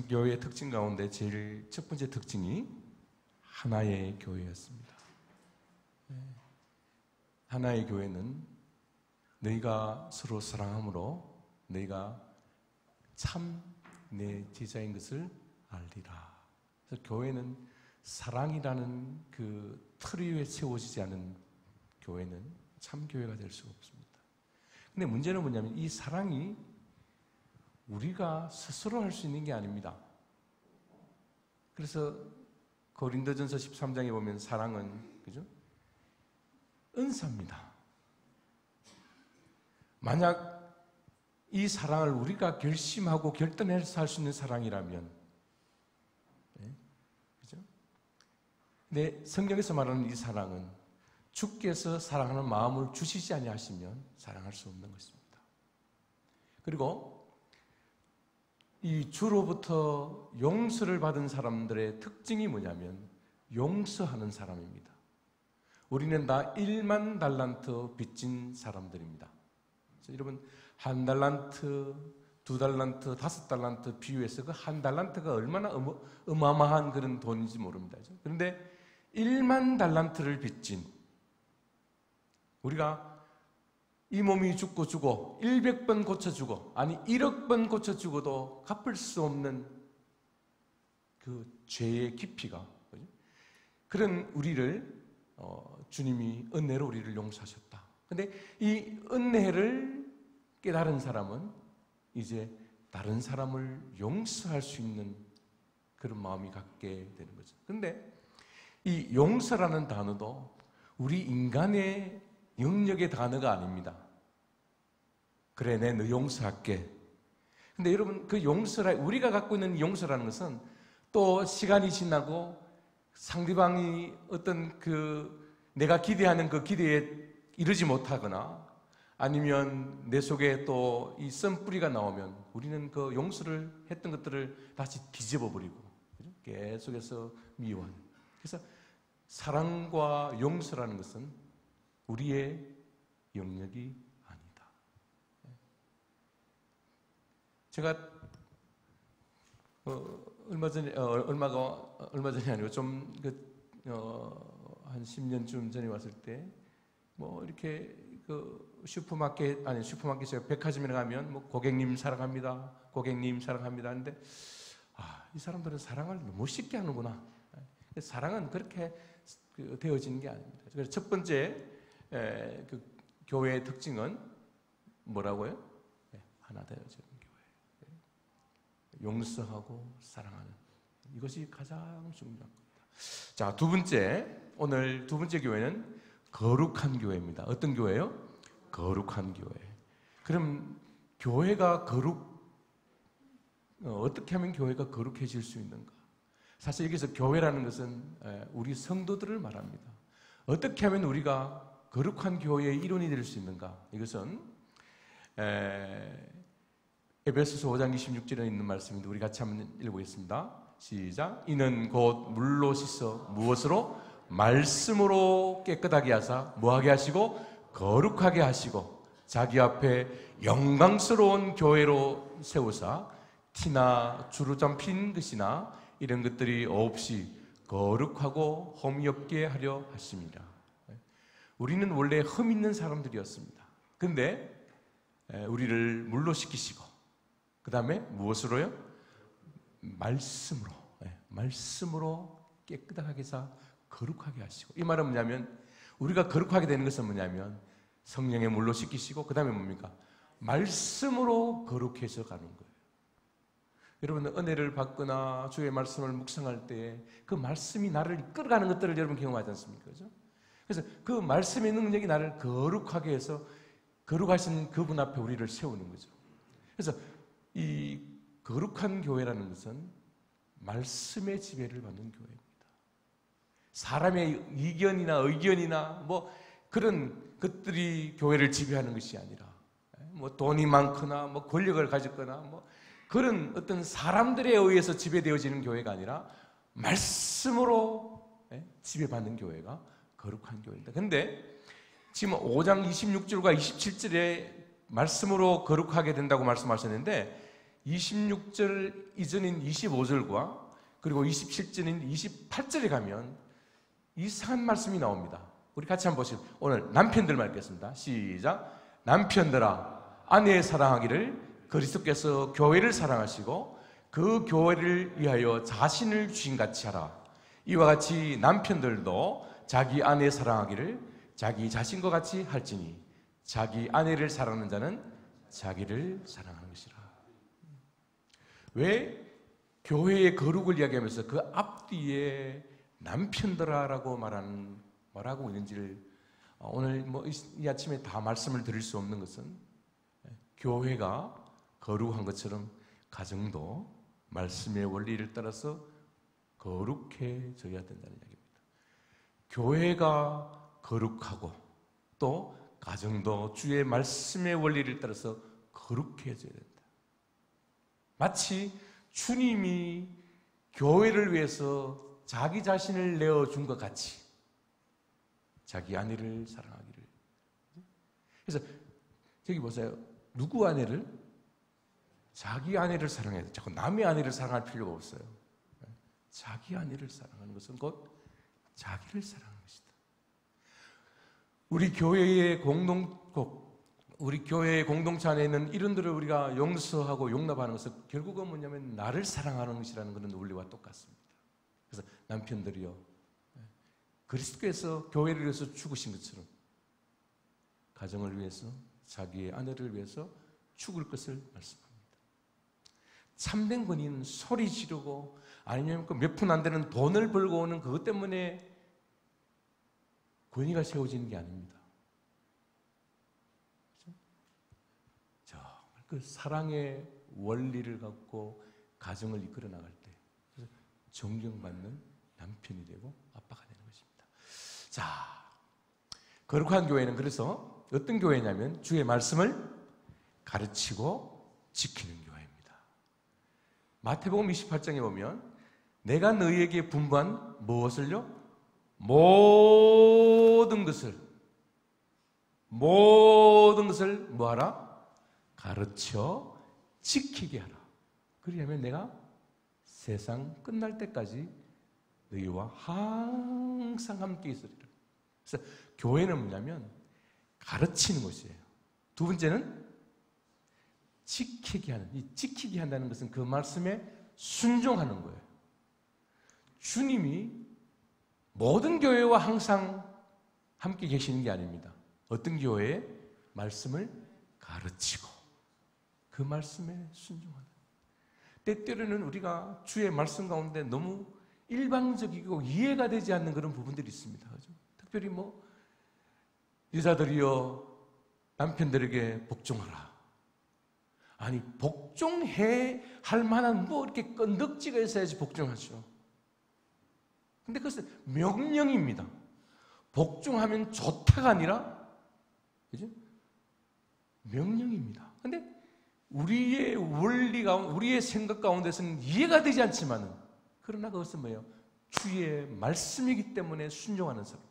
교회의 특징 가운데 제일 첫 번째 특징이 하나의 교회였습니다. 하나의 교회는 너희가 서로 사랑함으로 너희가 참 내 제자인 것을 알리라. 그래서 교회는 사랑이라는 그 틀 위에 세워지지 않은 교회는 참 교회가 될 수가 없습니다. 근데 문제는 뭐냐면 이 사랑이 우리가 스스로 할 수 있는 게 아닙니다. 그래서 고린도전서 13장에 보면 사랑은 그죠? 은사입니다. 만약 이 사랑을 우리가 결심하고 결단해서 할 수 있는 사랑이라면, 그죠? 근데 성경에서 말하는 이 사랑은 주께서 사랑하는 마음을 주시지 아니하시면 사랑할 수 없는 것입니다. 그리고 이 주로부터 용서를 받은 사람들의 특징이 뭐냐면 용서하는 사람입니다. 우리는 다 1만 달란트 빚진 사람들입니다. 여러분, 1달란트, 2달란트, 5달란트 비유해서 그 1달란트가 얼마나 어마어마한 그런 돈인지 모릅니다. 그런데 1만 달란트를 빚진, 우리가 이 몸이 죽고 죽어 100번 고쳐주고, 아니 1억 번 고쳐주고도 갚을 수 없는 그 죄의 깊이가, 그런 우리를 주님이 은혜로 우리를 용서하셨다. 근데 이 은혜를 깨달은 사람은 이제 다른 사람을 용서할 수 있는 그런 마음이 갖게 되는 거죠. 근데 이 용서라는 단어도 우리 인간의 영역의 단어가 아닙니다. 그래, 내 너 용서할게. 근데 여러분, 그 우리가 갖고 있는 용서라는 것은 또 시간이 지나고 상대방이 어떤 내가 기대하는 그 기대에 이르지 못하거나 아니면 내 속에 또 이 썬뿌리가 나오면 우리는 그 용서를 했던 것들을 다시 뒤집어 버리고 계속해서 미워하는. 그래서 사랑과 용서라는 것은 우리의 영역이 아니다. 제가 얼마 전이 아니고 좀 한 10년쯤 전에 왔을 때 뭐 이렇게 슈퍼마켓에 백화점에 가면 뭐 고객님 사랑합니다, 고객님 사랑합니다 하는데 이 사람들은 사랑을 너무 쉽게 하는구나. 사랑은 그렇게 되어지는 게 아닙니다. 그래서 첫 번째 그 교회의 특징은 뭐라고요? 하나 되어지는 교회. 용서하고 사랑하는 이것이 가장 중요한 겁니다. 자, 오늘 두 번째 교회는 거룩한 교회입니다. 어떤 교회요? 거룩한 교회. 그럼 교회가 어떻게 하면 교회가 거룩해질 수 있는가? 사실 여기서 교회라는 것은 우리 성도들을 말합니다. 어떻게 하면 우리가 거룩한 교회의 일원이 될 수 있는가? 이것은 에베소서 5장 26절에 있는 말씀인데 우리 같이 한번 읽어보겠습니다. 시작. 이는 곧 물로 씻어 무엇으로? 말씀으로 깨끗하게 하사 뭐하게 하시고? 거룩하게 하시고 자기 앞에 영광스러운 교회로 세우사 티나 주로 잠긴 것이나 이런 것들이 없이 거룩하고 흠이 없게 하려 하십니다. 우리는 원래 흠 있는 사람들이었습니다. 그런데 우리를 물로 씻기시고 그 다음에 무엇으로요? 말씀으로 깨끗하게 해서 거룩하게 하시고. 이 말은 뭐냐면 우리가 거룩하게 되는 것은 뭐냐면 성령의 물로 씻기시고 그 다음에 뭡니까? 말씀으로 거룩해져 가는 거예요. 여러분, 은혜를 받거나 주의 말씀을 묵상할 때 그 말씀이 나를 이끌어가는 것들을 여러분 경험하지 않습니까? 그죠? 그래서 그 말씀의 능력이 나를 거룩하게 해서 거룩하신 그분 앞에 우리를 세우는 거죠. 그래서 이 거룩한 교회라는 것은 말씀의 지배를 받는 교회입니다. 사람의 이견이나 의견이나 뭐 그런 것들이 교회를 지배하는 것이 아니라 뭐 돈이 많거나 뭐 권력을 가졌거나 뭐 그런 어떤 사람들에 의해서 지배되어지는 교회가 아니라 말씀으로 지배받는 교회가 거룩한 교회입니다. 그런데 지금 5장 26절과 27절에 말씀으로 거룩하게 된다고 말씀하셨는데 26절 이전인 25절과 그리고 27절인 28절에 가면 이상한 말씀이 나옵니다. 우리 같이 한번 보시죠. 오늘 남편들만 읽겠습니다. 시작. 남편들아, 아내의 사랑하기를 그리스도께서 교회를 사랑하시고 그 교회를 위하여 자신을 주신같이 하라. 이와 같이 남편들도 자기 아내 사랑하기를 자기 자신과 같이 할지니 자기 아내를 사랑하는 자는 자기를 사랑하는 것이라. 왜 교회의 거룩을 이야기하면서 그 앞뒤에 남편들아라고 말하고 있는지를 오늘 이 아침에 다 말씀을 드릴 수 없는 것은 교회가 거룩한 것처럼 가정도 말씀의 원리를 따라서 거룩해져야 된다는 이야기입니다. 교회가 거룩하고 또 가정도 주의 말씀의 원리를 따라서 거룩해져야 된다. 마치 주님이 교회를 위해서 자기 자신을 내어준 것 같이 자기 아내를 사랑하기를. 그래서 저기 보세요. 누구 아내를? 자기 아내를 사랑해야 돼. 자꾸 남의 아내를 사랑할 필요가 없어요. 자기 아내를 사랑하는 것은 곧 자기를 사랑하는 것이다. 우리 교회의 공동체 안에 있는 이른들을 우리가 용서하고 용납하는 것은 결국은 뭐냐면 나를 사랑하는 것이라는 그런 원리와 똑같습니다. 그래서 남편들이요, 그리스도께서 교회를 위해서 죽으신 것처럼 가정을 위해서 자기의 아내를 위해서 죽을 것을 말씀합니다. 참된 권위는 소리 지르고 아니면 그 몇 푼 안 되는 돈을 벌고 오는 그것 때문에 권위가 세워지는 게 아닙니다. 그 사랑의 원리를 갖고 가정을 이끌어 나갈 때 존경받는 남편이 되고 아빠가 되는 것입니다. 자, 거룩한 교회는 그래서 어떤 교회냐면 주의 말씀을 가르치고 지키는 교회입니다. 마태복음 28장에 보면 내가 너희에게 분부한 무엇을요? 모든 것을 뭐하라? 가르쳐 지키게 하라. 그러려면 내가 세상 끝날 때까지 너희와 항상 함께 있으리라. 그래서 교회는 뭐냐면 가르치는 것이에요. 두 번째는 지키게 하는. 이 지키게 한다는 것은 그 말씀에 순종하는 거예요. 주님이 모든 교회와 항상 함께 계시는 게 아닙니다. 어떤 교회에 말씀을 가르치고 그 말씀에 순종하는. 때때로는 우리가 주의 말씀 가운데 너무 일방적이고 이해가 되지 않는 그런 부분들이 있습니다. 그렇죠? 특별히 여자들이여 남편들에게 복종하라. 아니, 복종해 할 만한 이렇게 건덕지가 있어야지 복종하죠. 근데 그것은 명령입니다. 복종하면 좋다가 아니라, 그죠? 명령입니다. 근데 우리의 원리가, 우리의 생각 가운데서는 이해가 되지 않지만은, 그러나 그것은 뭐예요? 주의 말씀이기 때문에 순종하는 사람.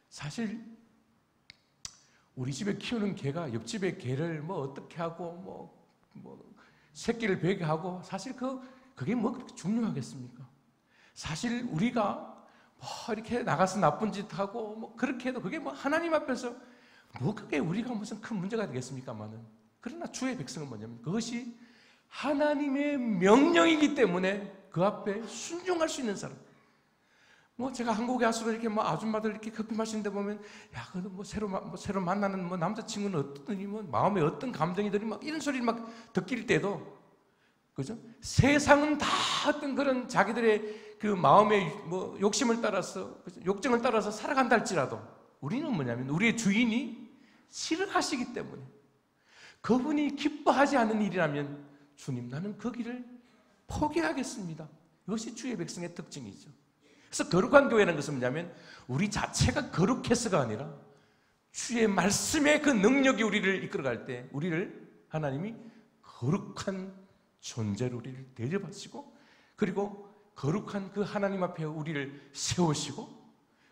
사실 우리 집에 키우는 개가 옆집의 개를 어떻게 하고 새끼를 베게 하고, 사실 그게 그렇게 중요하겠습니까? 사실 우리가 이렇게 나가서 나쁜 짓 하고 그렇게 해도 그게 하나님 앞에서 그게 우리가 무슨 큰 문제가 되겠습니까만은. 그러나 주의 백성은 뭐냐면 그것이 하나님의 명령이기 때문에 그 앞에 순종할 수 있는 사람. 제가 한국에 와서 이렇게 아줌마들 이렇게 커피 마시는데 보면, 야, 그래도 새로 만나는 남자친구는 어떠니, 마음에 어떤 감정이들이 이런 소리를 듣길 때도, 그죠? 세상은 다 어떤 그런 자기들의 그 마음의 욕심을 따라서, 그죠? 욕정을 따라서 살아간다 할지라도 우리는 뭐냐면 우리의 주인이 싫어하시기 때문에, 그분이 기뻐하지 않는 일이라면 주님, 나는 그 길을 포기하겠습니다. 이것이 주의 백성의 특징이죠. 그래서 거룩한 교회라는 것은 뭐냐면 우리 자체가 거룩해서가 아니라 주의 말씀의 그 능력이 우리를 이끌어갈 때 우리를 하나님이 거룩한 존재로 우리를 대접하시고, 그리고 거룩한 그 하나님 앞에 우리를 세우시고,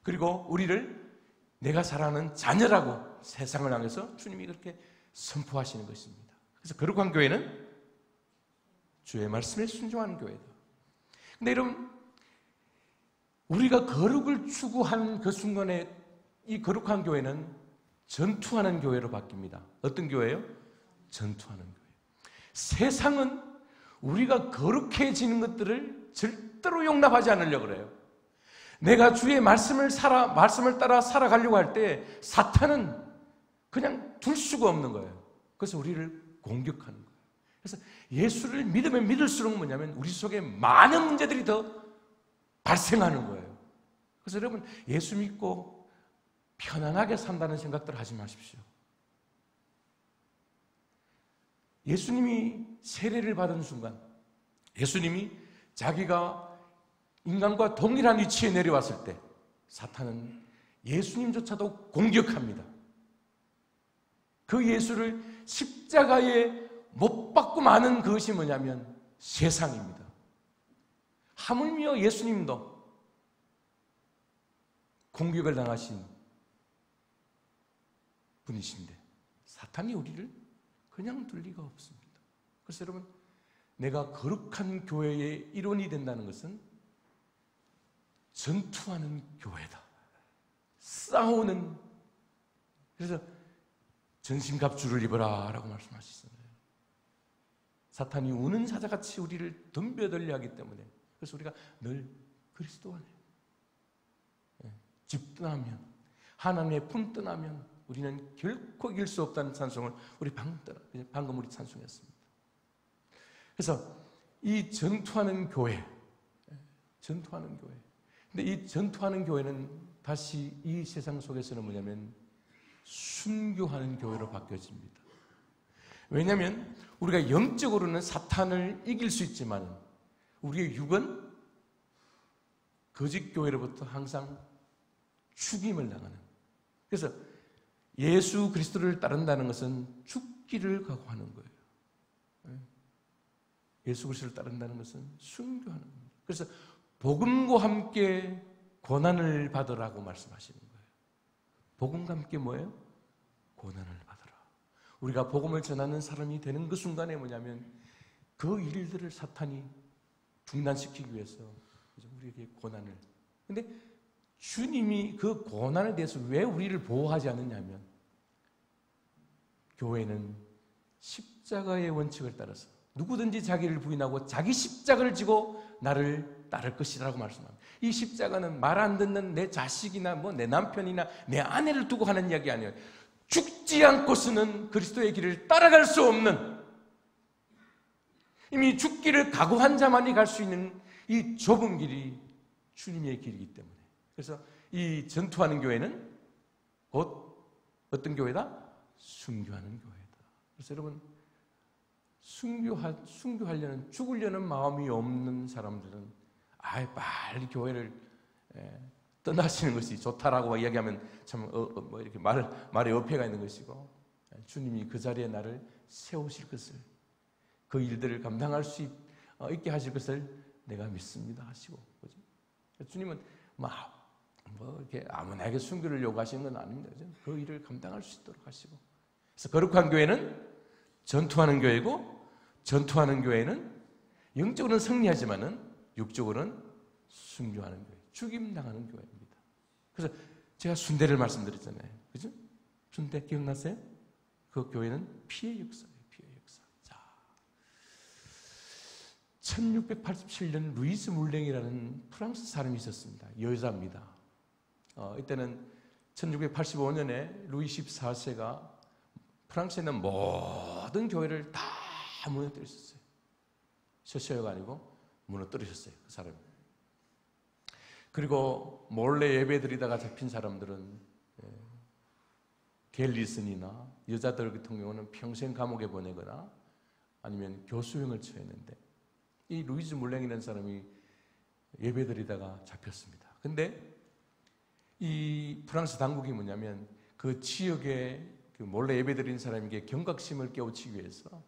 그리고 우리를 내가 사랑하는 자녀라고 세상을 향해서 주님이 그렇게 선포하시는 것입니다. 그래서 거룩한 교회는 주의 말씀에 순종하는 교회다. 근데 여러분, 우리가 거룩을 추구하는 그 순간에 이 거룩한 교회는 전투하는 교회로 바뀝니다. 어떤 교회예요? 전투하는 교회. 세상은 우리가 거룩해지는 것들을 절대로 용납하지 않으려고 그래요. 내가 주의 말씀을 따라 살아가려고 할 때 사탄은 그냥 둘 수가 없는 거예요. 그래서 우리를 공격하는 거예요. 그래서 예수를 믿으면 믿을수록 뭐냐면 우리 속에 많은 문제들이 더 발생하는 거예요. 그래서 여러분, 예수 믿고 편안하게 산다는 생각들 하지 마십시오. 예수님이 세례를 받은 순간, 예수님이 자기가 인간과 동일한 위치에 내려왔을 때 사탄은 예수님조차도 공격합니다. 그 예수를 십자가에 못 박고 마는 그것이 뭐냐면 세상입니다. 하물며 예수님도 공격을 당하신 분이신데 사탄이 우리를 그냥 둘 리가 없습니다. 그래서 여러분, 내가 거룩한 교회의 일원이 된다는 것은 전투하는 교회다. 싸우는, 그래서 전신갑주를 입어라 라고 말씀하시잖아요. 사탄이 우는 사자같이 우리를 덤벼들려 하기 때문에, 그래서 우리가 늘 그리스도 안에 집 떠나면, 하나님의 품 떠나면 우리는 결코 이길 수 없다는 찬송을 우리 방금 우리 찬송했습니다. 그래서 이 전투하는 교회, 전투하는 교회. 근데 이 전투하는 교회는 다시 이 세상 속에서는 뭐냐면 순교하는 교회로 바뀌어집니다. 왜냐하면 우리가 영적으로는 사탄을 이길 수 있지만 우리의 육은 거짓 교회로부터 항상 죽임을 당하는. 그래서 예수 그리스도를 따른다는 것은 죽기를 각오하는 거예요. 예수 그리스도를 따른다는 것은 순교하는 겁니다. 그래서 복음과 함께 고난을 받으라고 말씀하시는 거예요. 복음과 함께 뭐예요? 고난을 받으라. 우리가 복음을 전하는 사람이 되는 그 순간에 뭐냐면 그 일들을 사탄이 중단시키기 위해서 우리에게 고난을. 근데 주님이 그 고난에 대해서 왜 우리를 보호하지 않느냐면 교회는 십자가의 원칙을 따라서 누구든지 자기를 부인하고 자기 십자가를 지고 나를 따를 것이라고 말씀합니다. 이 십자가는 말 안 듣는 내 자식이나 내 남편이나 내 아내를 두고 하는 이야기 아니에요. 죽지 않고서는 그리스도의 길을 따라갈 수 없는, 이미 죽기를 각오한 자만이 갈 수 있는 이 좁은 길이 주님의 길이기 때문에. 그래서 이 전투하는 교회는 곧 어떤 교회다? 순교하는 교회다. 그래서 여러분, 순교하려는, 죽으려는 마음이 없는 사람들은 빨리 교회를 떠나시는 것이 좋다라고 이야기하면 참 이렇게 말에 어폐가 있는 것이고, 주님이 그 자리에 나를 세우실 것을, 그 일들을 감당할 수 있게 하실 것을 내가 믿습니다 하시고, 그죠? 주님은 이렇게 아무나에게 순교를 요구하시는 건 아닙니다. 그죠? 그 일을 감당할 수 있도록 하시고. 그래서 거룩한 교회는 전투하는 교회고, 전투하는 교회는 영적으로는 승리하지만은 육적으로는 순교하는 교회, 죽임당하는 교회입니다. 그래서 제가 순대를 말씀드렸잖아요. 그죠? 순대 기억나세요? 그 교회는 피의 역사예요. 피의 역사. 자, 1687년 루이스 물랭이라는 프랑스 사람이 있었습니다. 여자입니다. 이때는 1685년에 루이 14세가 프랑스에 있는 모든 교회를 다 무너뜨렸어요. 셔셔가 아니고 무너뜨리셨어요. 그 사람이. 그리고 몰래 예배드리다가 잡힌 사람들은 갤리슨이나 여자들 같은 경우는 평생 감옥에 보내거나 아니면 교수형을 처했는데, 이 루이즈 물랭이라는 사람이 예배드리다가 잡혔습니다. 근데 이 프랑스 당국이 뭐냐면 그 지역에 그 몰래 예배드리는 사람에게 경각심을 깨우치기 위해서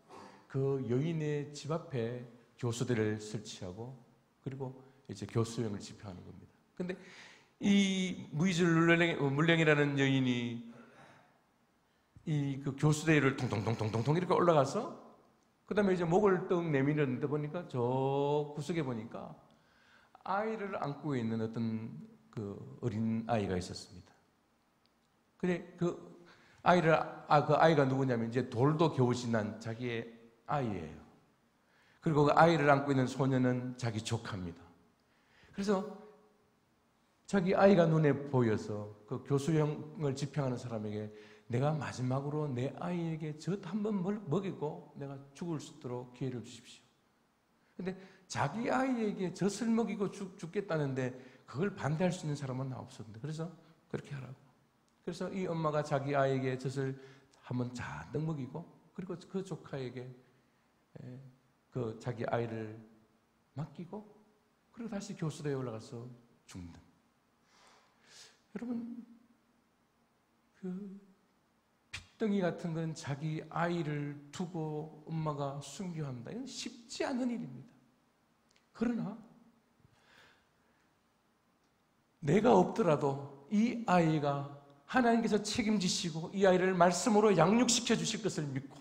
그 여인의 집 앞에 교수들을 설치하고 그리고 이제 교수형을 집행하는 겁니다. 근데 이 루이즈 물랭이라는 여인이 이 그 교수대를 통통통통통 이렇게 올라가서 그 다음에 이제 목을 떡 내밀었는데 보니까 저 구석에 보니까 아이를 안고 있는 어떤 그 어린 아이가 있었습니다. 근데 그 아이가 누구냐면 이제 돌도 겨우 지난 자기의 아이예요. 그리고 그 아이를 안고 있는 소녀는 자기 조카입니다. 그래서 자기 아이가 눈에 보여서 그 교수형을 집행하는 사람에게 내가 마지막으로 내 아이에게 젖 한번 먹이고 내가 죽을 수 있도록 기회를 주십시오. 근데 자기 아이에게 젖을 먹이고 죽겠다는데 그걸 반대할 수 있는 사람은 없었는데 그래서 그렇게 하라고. 그래서 이 엄마가 자기 아이에게 젖을 한번 잔뜩 먹이고 그리고 그 조카에게 그 자기 아이를 맡기고 그리고 다시 교수대에 올라가서 죽는. 여러분 그 핏덩이 같은 건 자기 아이를 두고 엄마가 순교한다. 이건 쉽지 않은 일입니다. 그러나 내가 없더라도 이 아이가 하나님께서 책임지시고 이 아이를 말씀으로 양육시켜 주실 것을 믿고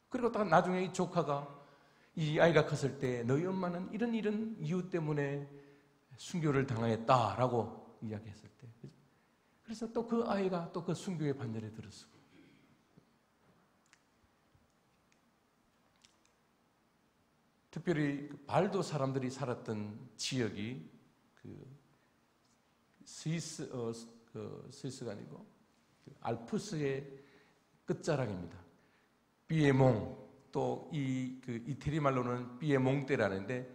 그리고 또 나중에 이 조카가 이 아이가 컸을 때 너희 엄마는 이런 이유 때문에 순교를 당했다라고 이야기했을 때 그래서 또 그 아이가 또 그 순교의 반열에 들었어. 특별히 발도 사람들이 살았던 지역이 그 스위스가 아니고 알프스의 끝자락입니다. 비에몽 또 이태리 말로는 비에몽떼라는데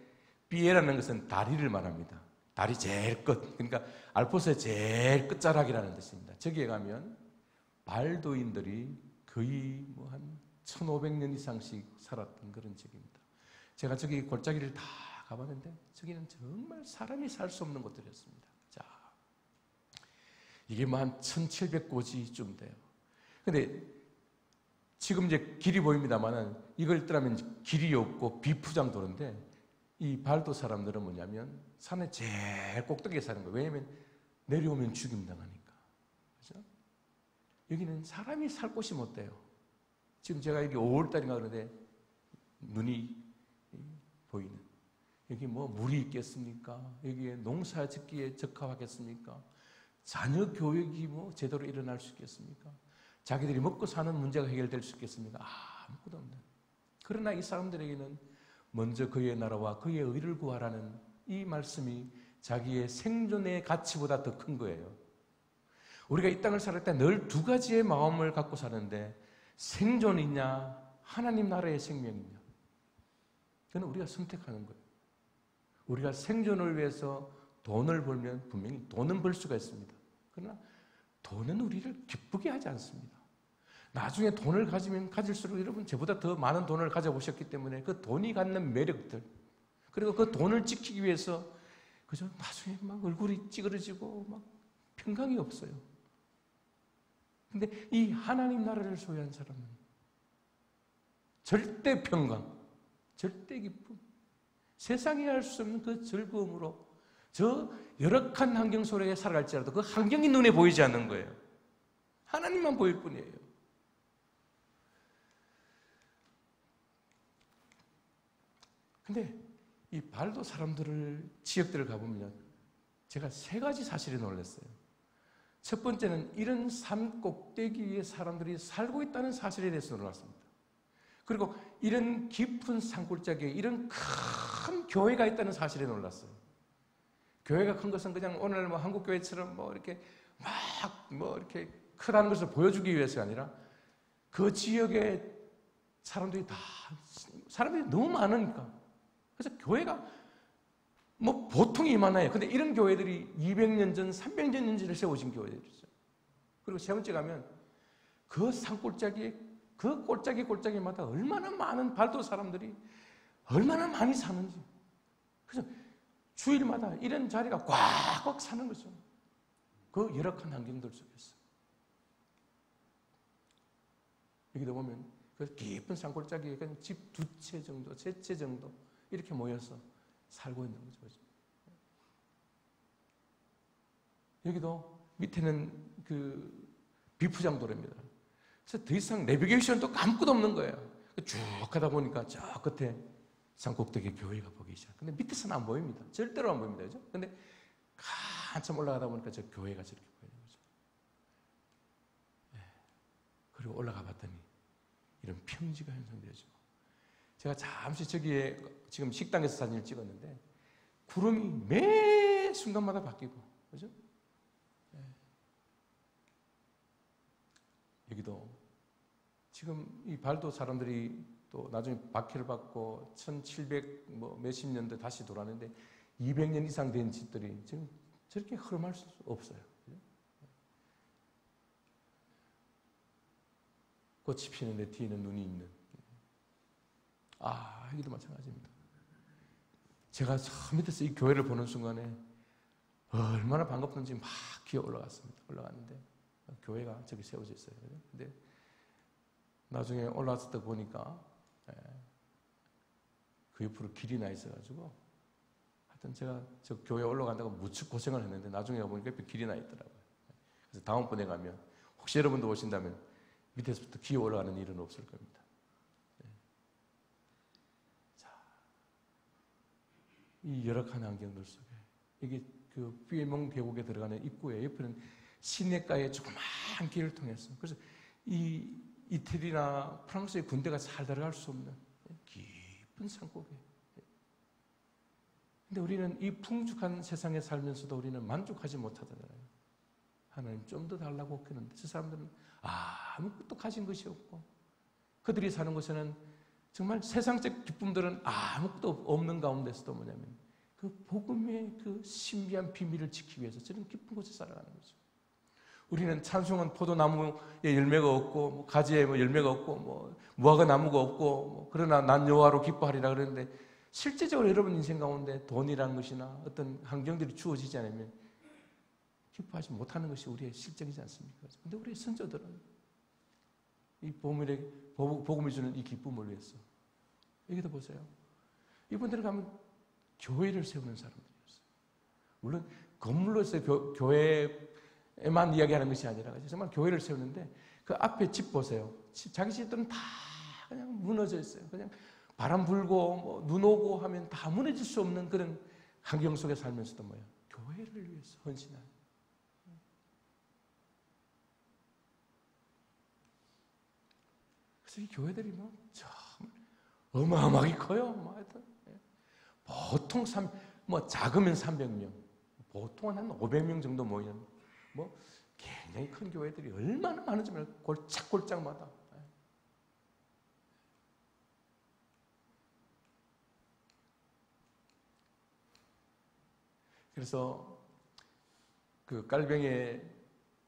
비에라는 것은 다리를 말합니다. 다리 제일 끝. 그러니까 알프스의 제일 끝자락이라는 뜻입니다. 저기에 가면 발도인들이 거의 한 1500년 이상씩 살았던 그런 지역입니다. 제가 저기 골짜기를 다 가봤는데 저기는 정말 사람이 살 수 없는 곳들이었습니다. 자, 이게 한 1700고지쯤 돼요. 근데 지금 이제 길이 보입니다만은 이걸 떠나면 길이 없고 비푸장 도로인데 이 발도 사람들은 뭐냐면 산의 제일 꼭대기에 사는 거예요. 왜냐하면 내려오면 죽임당하니까. 그렇죠? 여기는 사람이 살 곳이 못 돼요. 지금 제가 여기 5월달인가 그러는데 눈이 보이는. 여기 뭐 물이 있겠습니까? 여기에 농사 짓기에 적합하겠습니까? 자녀 교육이 뭐 제대로 일어날 수 있겠습니까? 자기들이 먹고 사는 문제가 해결될 수 있겠습니까? 아무것도 없는. 그러나 이 사람들에게는 먼저 그의 나라와 그의 의를 구하라는 이 말씀이 자기의 생존의 가치보다 더 큰 거예요. 우리가 이 땅을 살을 때 늘 두 가지의 마음을 갖고 사는데 생존이냐 하나님 나라의 생명이냐. 그건 우리가 선택하는 거예요. 우리가 생존을 위해서 돈을 벌면 분명히 돈은 벌 수가 있습니다. 그러나 돈은 우리를 기쁘게 하지 않습니다. 나중에 돈을 가지면 가질수록 여러분 저보다 더 많은 돈을 가져보셨기 때문에 그 돈이 갖는 매력들 그리고 그 돈을 지키기 위해서 그저 나중에 막 얼굴이 찌그러지고 막 평강이 없어요. 근데 이 하나님 나라를 소유한 사람은 절대 평강, 절대 기쁨, 세상이 할 수 없는 그 즐거움으로 저 열악한 환경 속에 살아갈지라도 그 환경이 눈에 보이지 않는 거예요. 하나님만 보일 뿐이에요. 근데 이 발도 사람들을 지역들을 가보면 제가 세 가지 사실에 놀랐어요. 첫 번째는 이런 산 꼭대기 위에 사람들이 살고 있다는 사실에 대해서 놀랐습니다. 그리고 이런 깊은 산골짜기에 이런 큰 교회가 있다는 사실에 놀랐어요. 교회가 큰 것은 그냥 오늘 뭐 한국 교회처럼 뭐 이렇게 막 뭐 이렇게 크다는 것을 보여주기 위해서가 아니라 그 지역에 사람들이 너무 많으니까. 그래서 교회가 뭐 보통이 이만해요. 근데 이런 교회들이 200년 전, 300년 전에 세워진 교회들이죠. 그리고 세 번째 가면 그 산골짜기에 그 골짜기마다 얼마나 많은 발도 사람들이 얼마나 많이 사는지. 그래서 주일마다 이런 자리가 꽉꽉 사는 거죠. 그 열악한 환경들 속에서. 여기도 보면 그 깊은 산골짜기에 집 2채 정도, 3채 정도 이렇게 모여서 살고 있는 거죠. 여기도 밑에는 그 비프장도로입니다. 그래서 더 이상 내비게이션도 아무것도 없는 거예요. 쭉 가다 보니까 저 끝에 산꼭대기 교회가 보이기 시작. 근데 밑에서는 안 보입니다. 절대로 안 보입니다. 그죠? 근데 한참 올라가다 보니까 저 교회가 저렇게 보이는 거죠. 예. 그리고 올라가 봤더니 이런 평지가 형성되어지고, 제가 잠시 저기에 지금 식당에서 사진을 찍었는데 구름이 매 순간마다 바뀌고, 그죠? 예. 여기도 지금 이 발도 사람들이 또 나중에 박해를 받고 1700 몇십 년대 다시 돌아왔는데 200년 이상 된 집들이 지금 저렇게 흐름할 수 없어요. 그죠? 꽃이 피는데 뒤에는 눈이 있는. 여기도 마찬가지입니다. 제가 저 밑에서 이 교회를 보는 순간에 얼마나 반갑던지 막 기어 올라갔습니다. 올라갔는데 교회가 저기 세워져 있어요. 근데 나중에 올라왔을 때 보니까 그 옆으로 길이 나 있어가지고, 하여튼 제가 저 교회 올라간다고 무척 고생을 했는데 나중에 가보니까 옆에 길이 나 있더라고요. 그래서 다음번에 가면 혹시 여러분도 오신다면 밑에서부터 기어 올라가는 일은 없을 겁니다. 자, 이 열악한 환경들 속에 이게 그 뷰에몽 계곡에 들어가는 입구에 옆에는 시내가의 조그만 길을 통해서, 그래서 이 이태리나 프랑스의 군대가 잘 들어갈 수 없는 깊은 산골에. 근데 우리는 이 풍족한 세상에 살면서도 우리는 만족하지 못하잖아요. 하나님 좀 더 달라고 그러는데 저 사람들은 아무것도 가진 것이 없고, 그들이 사는 곳에는 정말 세상적 기쁨들은 아무것도 없는 가운데서도 뭐냐면 그 복음의 그 신비한 비밀을 지키기 위해서 저는 깊은 곳에 살아가는 거죠. 우리는 찬송은 포도나무에 열매가 없고 가지에 열매가 없고 무화과 나무가 없고 그러나 난 여호와로 기뻐하리라 그러는데, 실제적으로 여러분 인생 가운데 돈이라는 것이나 어떤 환경들이 주어지지 않으면 기뻐하지 못하는 것이 우리의 실정이지 않습니까? 그런데 우리의 선조들은 이 복음이 주는 이 기쁨을 위해서, 여기도 보세요. 이분들은 가면 교회를 세우는 사람들이었어요. 물론 건물로서 교회에만 이야기하는 것이 아니라 정말 교회를 세우는데 그 앞에 집 보세요. 자기 집들은 다 그냥 무너져 있어요. 그냥 바람 불고 눈 오고 하면 다 무너질 수 없는 그런 환경 속에 살면서도 교회를 위해서 헌신하는. 그래서 이 교회들이 정말 어마어마하게 커요. 보통 작으면 300명, 보통은 한 500명 정도 모이는 굉장히 큰 교회들이 얼마나 많은지 몰라요. 골짝골짝마다. 그래서 그 깔병의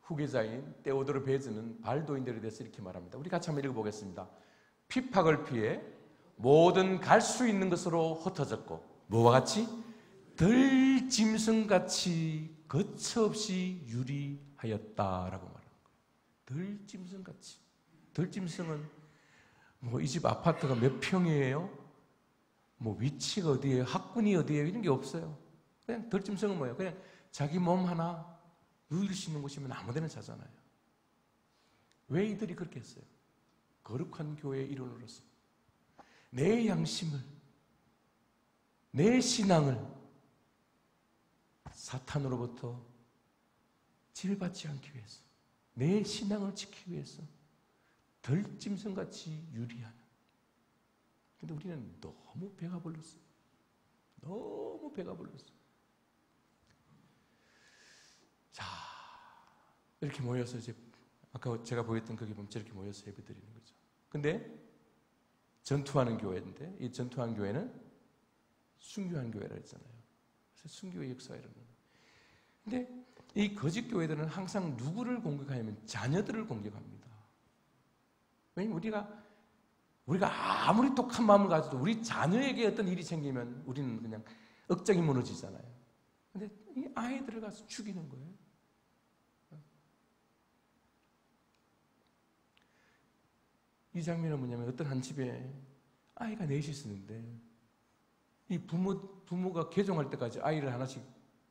후계자인 데오도르 베즈는 발도인들에 대해서 이렇게 말합니다. 우리 같이 한번 읽어보겠습니다. 핍박을 피해 모든 갈 수 있는 것으로 흩어졌고 뭐와 같이? 들짐승같이 거처없이 유리하였다라고 말하는 거예요. 들짐승같이. 들짐승은 이 집 아파트가 몇 평이에요? 위치가 어디예요? 학군이 어디예요? 이런 게 없어요. 그냥 들짐승은 뭐예요? 그냥 자기 몸 하나 누일 수 있는 곳이면 아무데나 자잖아요. 왜 이들이 그렇게 했어요? 거룩한 교회의 일원으로서 내 양심을, 내 신앙을 사탄으로부터 질받지 않기 위해서, 내 신앙을 지키기 위해서 들짐승같이 유리하는. 근데 우리는 너무 배가 불렀어요. 너무 배가 불렀어요. 자, 이렇게 모여서 이제 아까 제가 보였던 거기 보면 저렇게 모여서 예배 드리는 거죠. 근데 전투하는 교회인데 이 전투하는 교회는 순교한 교회라 했잖아요. 그래서 순교의 역사가 이런 거예요. 근데 이 거짓 교회들은 항상 누구를 공격하냐면 자녀들을 공격합니다. 왜냐면 우리가 아무리 독한 마음을 가져도 우리 자녀에게 어떤 일이 생기면 우리는 그냥 억장이 무너지잖아요. 근데 이 아이들을 가서 죽이는 거예요. 이 장면은 뭐냐면 어떤 한 집에 아이가 넷이 있었는데 이 부모가 개종할 때까지 아이를 하나씩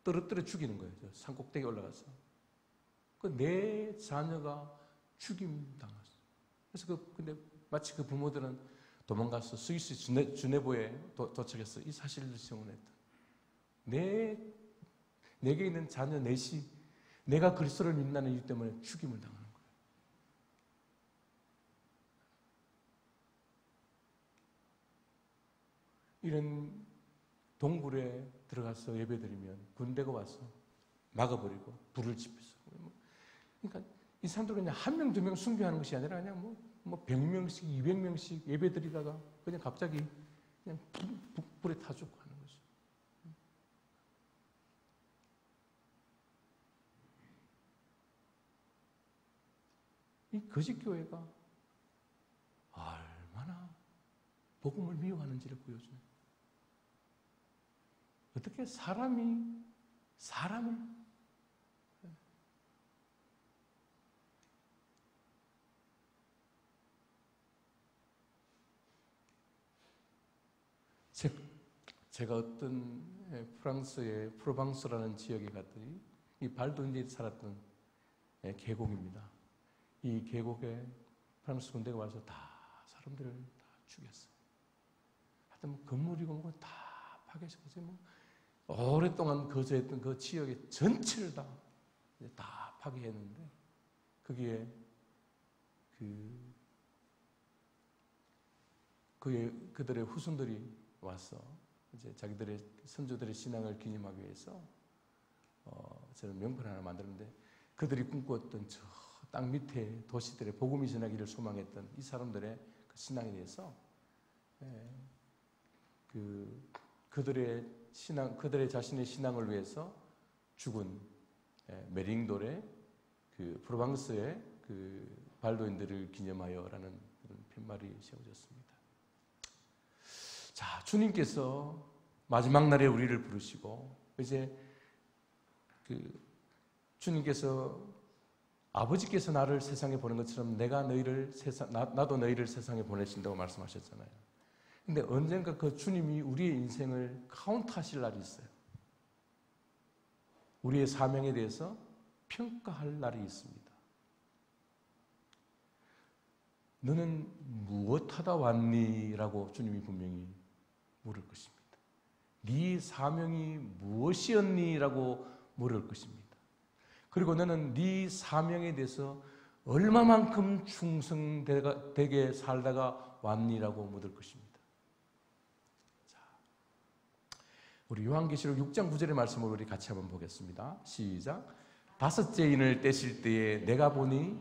떨어뜨려 죽이는 거예요. 산꼭대기에 올라가서. 그 네 자녀가 죽임당했어요. 그래서 근데 마치 그 부모들은 도망가서 스위스 주네보에 도착해서 이 사실을 증언했다. 내게 있는 자녀 넷이 내가 그리스도를 믿는다는 이유 때문에 죽임을 당하는 거예요. 이런 동굴에 들어가서 예배드리면 군대가 와서 막아버리고 불을 지피서. 그러니까 이 사람들은 그냥 한 명, 두 명 숭배하는 것이 아니라 그냥 뭐 100명씩, 200명씩 예배드리다가 그냥 갑자기 그냥 불에 타 죽고 하는 거죠. 이 거짓교회가 얼마나 복음을 미워하는지를 보여주는, 어떻게 사람을 제가 어떤 프랑스의 프로방스라는 지역에 갔더니 이 발도인들이 살았던 계곡입니다. 이 계곡에 프랑스 군대가 와서 다 사람들을 다 죽였어요. 하여튼 뭐 건물이고 뭐 다 파괴시켜서 뭐 오랫동안 거주했던 그 지역의 전체를 다 파괴했는데, 거기에 그들의 후손들이 와서 이제 자기들의 선조들의 신앙을 기념하기 위해서 저는 명패를 하나 만들었는데, 그들이 꿈꾸었던 저 땅 밑에 도시들의 복음이 전하기를 소망했던 이 사람들의 그 신앙에 대해서 그들의 자신의 신앙을 위해서 죽은 메링돌의 그 프로방스의 그 발도인들을 기념하여라는 그런 팻말이 세워졌습니다. 자, 주님께서 마지막 날에 우리를 부르시고 이제 주님께서 아버지께서 나를 세상에 보낸 것처럼 나도 너희를 세상에 보내신다고 말씀하셨잖아요. 근데 언젠가 그 주님이 우리의 인생을 카운트하실 날이 있어요. 우리의 사명에 대해서 평가할 날이 있습니다. 너는 무엇하다 왔니? 라고 주님이 분명히 물을 것입니다. 네 사명이 무엇이었니? 라고 물을 것입니다. 그리고 너는 네 사명에 대해서 얼마만큼 충성되게 살다가 왔니라고 묻을 것입니다. 자, 우리 요한계시록 6장 9절의 말씀을 우리 같이 한번 보겠습니다. 시작. 다섯째 인을 떼실 때에 내가 보니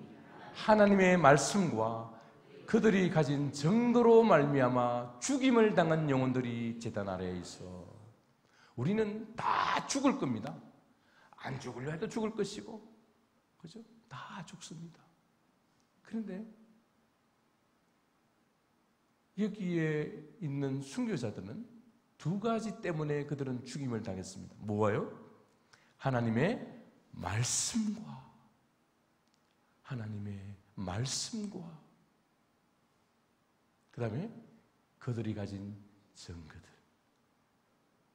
하나님의 말씀과 그들이 가진 정도로 말미암아 죽임을 당한 영혼들이 제단 아래에 있어. 우리는 다 죽을 겁니다. 안 죽으려 해도 죽을 것이고, 그죠? 다 죽습니다. 그런데 여기에 있는 순교자들은 두 가지 때문에 그들은 죽임을 당했습니다. 뭐예요? 하나님의 말씀과 그 다음에 그들이 가진 증거들,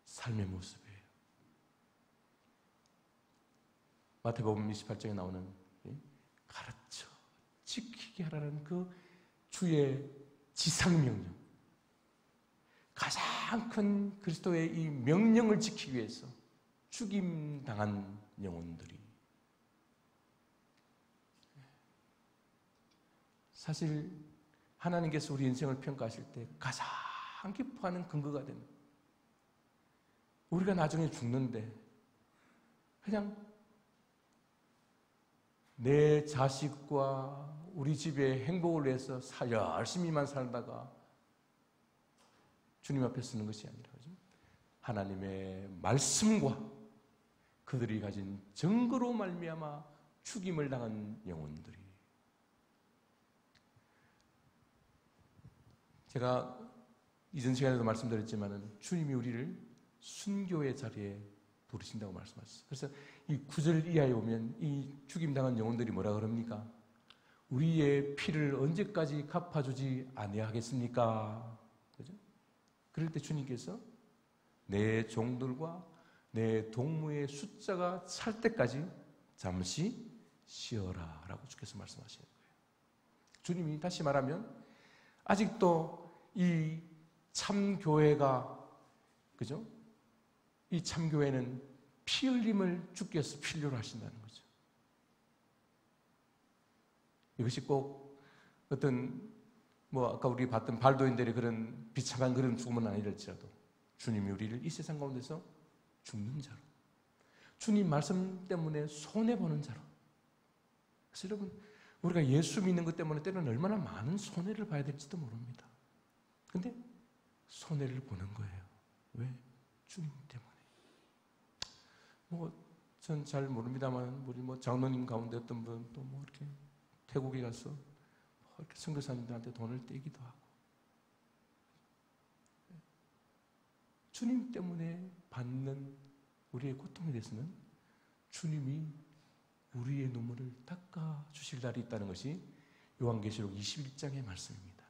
삶의 모습이에요. 마태복음 28장에 나오는 가르쳐 지키게 하라는 그 주의 지상명령, 가장 큰 그리스도의 이 명령을 지키기 위해서 죽임당한 영혼들이, 사실 하나님께서 우리 인생을 평가하실 때 가장 기뻐하는 근거가 되는, 우리가 나중에 죽는데 그냥 내 자식과 우리 집의 행복을 위해서 열심히만 살다가 주님 앞에 서는 것이 아니라 하나님의 말씀과 그들이 가진 증거로 말미암아 죽임을 당한 영혼들이, 제가 이전 시간에도 말씀드렸지만 주님이 우리를 순교의 자리에 부르신다고 말씀하셨어요. 그래서 이 9절 이하에 오면 이 죽임당한 영혼들이 뭐라 그럽니까? 우리의 피를 언제까지 갚아주지 아니하겠습니까? 그죠? 그럴 때 주님께서 내 종들과 내 동무의 숫자가 찰 때까지 잠시 쉬어라 라고 주께서 말씀하시는 거예요. 주님이 다시 말하면 아직도 이 참교회가, 그죠? 이 참교회는 피 흘림을 주께서 필요로 하신다는 거죠. 이것이 꼭 어떤 아까 우리 봤던 발도인들의 그런 비참한 그런 죽음은 아니랄지라도 주님이 우리를 이 세상 가운데서 죽는 자로, 주님 말씀 때문에 손해보는 자로. 그래서 여러분, 우리가 예수 믿는 것 때문에 때로는 얼마나 많은 손해를 봐야 될지도 모릅니다. 근데 손해를 보는 거예요. 왜? 주님 때문에. 전 잘 모릅니다만 우리 장로님 가운데 어떤 분 또 이렇게 태국에 가서 이렇게 선교사님들한테 돈을 떼기도 하고, 주님 때문에 받는 우리의 고통에 대해서는 주님이 우리의 눈물을 닦아 주실 날이 있다는 것이 요한계시록 21장의 말씀입니다.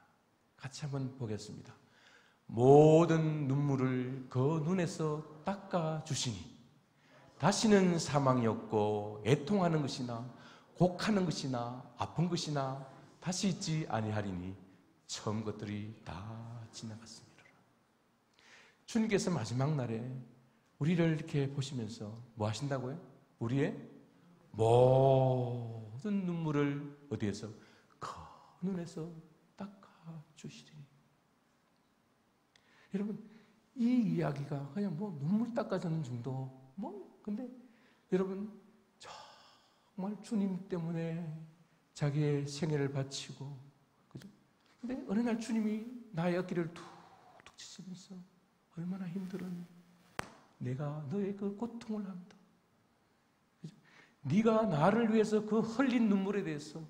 같이 한번 보겠습니다. 모든 눈물을 그 눈에서 닦아 주시니 다시는 사망이 없고 애통하는 것이나 곡하는 것이나 아픈 것이나 다시 있지 아니하리니 처음 것들이 다 지나갔습니다. 주님께서 마지막 날에 우리를 이렇게 보시면서 뭐 하신다고요? 우리의 모든 눈물을 어디에서? 그 눈에서 닦아 주시리니. 여러분, 이 이야기가 그냥 눈물 닦아주는 정도, 근데 여러분, 정말 주님 때문에 자기의 생애를 바치고, 그죠? 근데 어느 날 주님이 나의 어깨를 툭툭 치시면서 얼마나 힘들었니? 내가 너의 그 고통을 한다. 그죠? 네가 나를 위해서 그 흘린 눈물에 대해서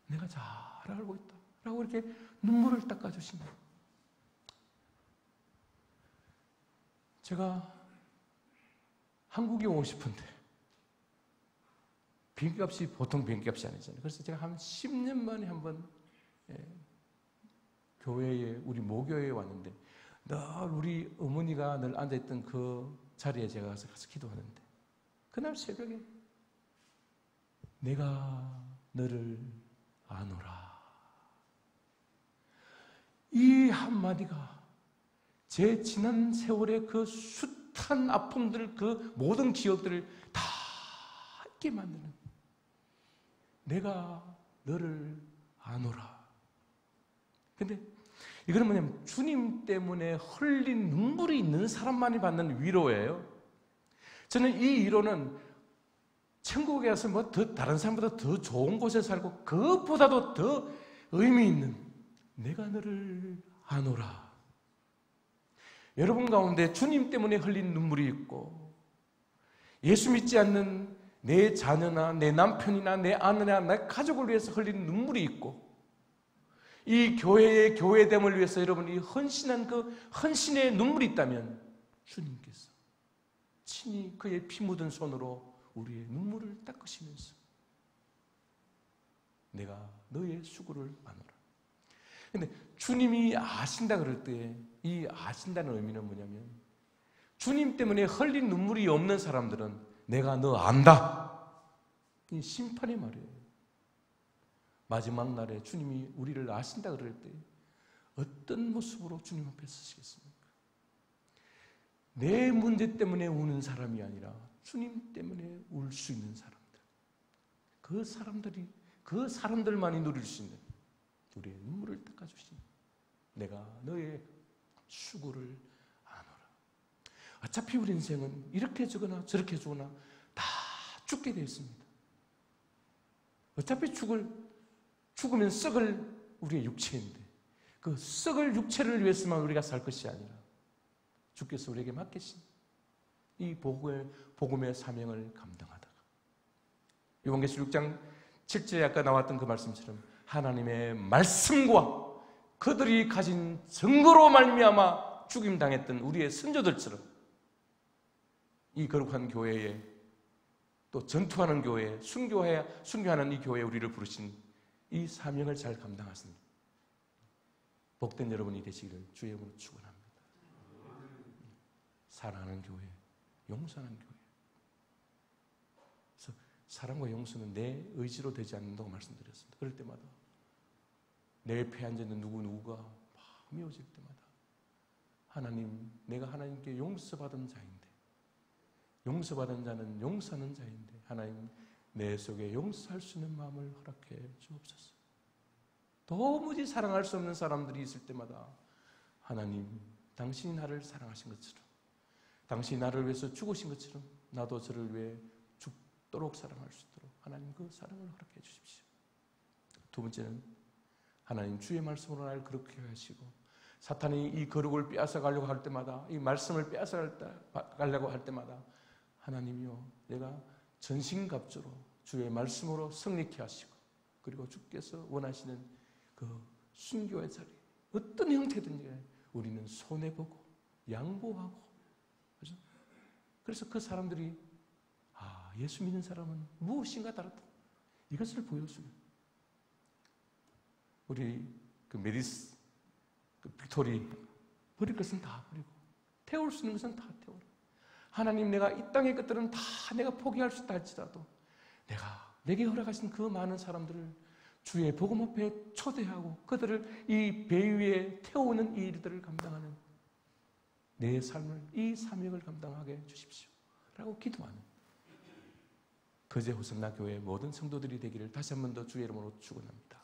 내가 잘 알고 있다. 라고 이렇게 눈물을 닦아주신다. 제가 한국에 오고 싶은데 비행기값이 보통 비행기값이 아니잖아요. 그래서 제가 한 10년 만에 한번 교회에, 우리 모교회에 왔는데 늘 우리 어머니가 늘 앉아있던 그 자리에 제가 가서 기도하는데 그날 새벽에 내가 너를 아노라. 이 한마디가 제 지난 세월의 그 숱한 아픔들, 그 모든 기억들을 다 잊게 만드는, 내가 너를 아노라. 근데 이거는 뭐냐면 주님 때문에 흘린 눈물이 있는 사람만이 받는 위로예요. 저는 이 위로는 천국에 가서 더 다른 사람보다 더 좋은 곳에 살고 그것보다도 더 의미 있는 내가 너를 아노라. 여러분 가운데 주님 때문에 흘린 눈물이 있고 예수 믿지 않는 내 자녀나 내 남편이나 내 아내나 내 가족을 위해서 흘린 눈물이 있고 이 교회의 교회됨을 위해서 여러분이 헌신한 그 헌신의 눈물이 있다면 주님께서 친히 그의 피 묻은 손으로 우리의 눈물을 닦으시면서 내가 너의 수고를 아노라. 근데 주님이 아신다 그럴 때 이 아신다는 의미는 뭐냐면 주님 때문에 흘린 눈물이 없는 사람들은 내가 너 안다. 이 심판의 말이에요. 마지막 날에 주님이 우리를 아신다 그럴 때 어떤 모습으로 주님 앞에 서시겠습니까? 내 문제 때문에 우는 사람이 아니라 주님 때문에 울 수 있는 사람들. 그 사람들만이 누릴 수 있는 우리의 눈물을 닦아주시니 내가 너의 수고를 아노라. 어차피 우리 인생은 이렇게 주거나 저렇게 주거나 다 죽게 되어 있습니다. 어차피 죽으면 썩을 우리의 육체인데 그 썩을 육체를 위해서만 우리가 살 것이 아니라 주께서 우리에게 맡기신 이 복음의 사명을 감당하다가 요한계시록 6장 7절에 아까 나왔던 그 말씀처럼 하나님의 말씀과 그들이 가진 증거로 말미암아 죽임당했던 우리의 선조들처럼 이 거룩한 교회에 또 전투하는 교회에 순교하는 이 교회에 우리를 부르신 이 사명을 잘 감당하십니다. 복된 여러분이 되시기를 주의 이름으로 축원합니다. 사랑하는 교회, 용서하는 교회. 그래서 사랑과 용서는 내 의지로 되지 않는다고 말씀드렸습니다. 그럴 때마다 내 옆에 앉아있는 누구누구가 막 미워질 때마다 하나님, 내가 하나님께 용서받은 자인데, 용서받은 자는 용서하는 자인데 하나님, 내 속에 용서할 수 있는 마음을 허락해 주옵소서. 도무지 사랑할 수 없는 사람들이 있을 때마다 하나님, 당신이 나를 사랑하신 것처럼, 당신이 나를 위해서 죽으신 것처럼 나도 저를 위해 죽도록 사랑할 수 있도록 하나님 그 사랑을 허락해 주십시오. 두 번째는 하나님, 주의 말씀으로 나를 그렇게 하시고 사탄이 이 거룩을 빼앗아 가려고 할 때마다, 이 말씀을 빼앗아 가려고 할 때마다 하나님이요, 내가 전신갑주로 주의 말씀으로 승리케 하시고, 그리고 주께서 원하시는 그 순교의 자리, 어떤 형태든지 우리는 손해보고 양보하고, 그죠? 그래서 그 사람들이 예수 믿는 사람은 무엇인가 다르다, 이것을 보여주는, 우리 그 메리스, 그 빅토리, 버릴 것은 다 버리고 태울 수 있는 것은 다 태워라. 하나님, 내가 이 땅의 것들은 다 내가 포기할 수 있다 할지라도 내게 허락하신 그 많은 사람들을 주의 복음 앞에 초대하고 그들을 이 배 위에 태우는 이 일들을 감당하는 내 삶을, 이 사명을 감당하게 해주십시오 라고 기도하는 거제 호산나 교회 모든 성도들이 되기를 다시 한 번 더 주의 이름으로 축원합니다.